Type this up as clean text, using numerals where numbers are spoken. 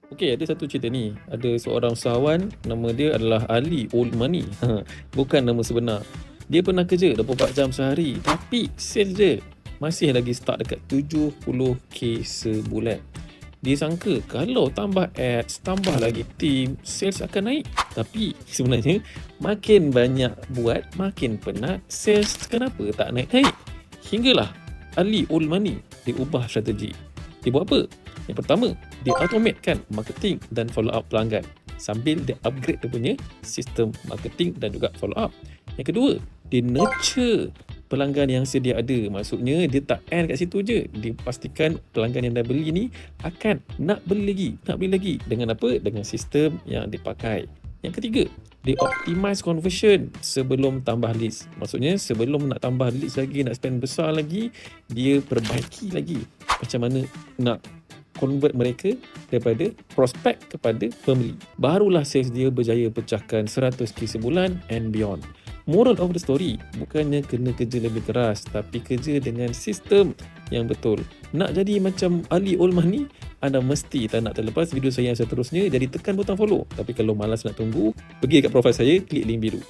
Okey, ada satu cerita ni. Ada seorang usahawan, nama dia adalah Ali Old Money. Bukan nama sebenar. Dia pernah kerja 24 jam sehari, tapi sales dia masih lagi start dekat 70k sebulan. Dia sangka kalau tambah ads, tambah lagi team, sales akan naik. Tapi sebenarnya makin banyak buat, makin penat, sales kenapa tak naik-naik? Hinggalah Ali Old Money dia ubah strategi. Dia buat apa? Yang pertama, dia automatekan marketing dan follow up pelanggan sambil dia upgrade dia punya sistem marketing dan juga follow up. Yang kedua, dia nurture pelanggan yang sedia ada. Maksudnya dia tak end kat situ je. Dia pastikan pelanggan yang dah beli ni akan nak beli lagi. Dengan apa? Dengan sistem yang dipakai. Yang ketiga, dia optimize conversion sebelum tambah leads. Maksudnya sebelum nak tambah leads lagi, nak spend besar lagi, dia perbaiki lagi macam mana nak convert mereka daripada prospek kepada pembeli. Barulah sales dia berjaya pecahkan 100k sebulan and beyond. Moral of the story, bukannya kena kerja lebih keras, tapi kerja dengan sistem yang betul. Nak jadi macam Ali Old Money, anda mesti tak nak terlepas video saya yang seterusnya, jadi tekan butang follow. Tapi kalau malas nak tunggu, pergi kat profil saya, klik link biru.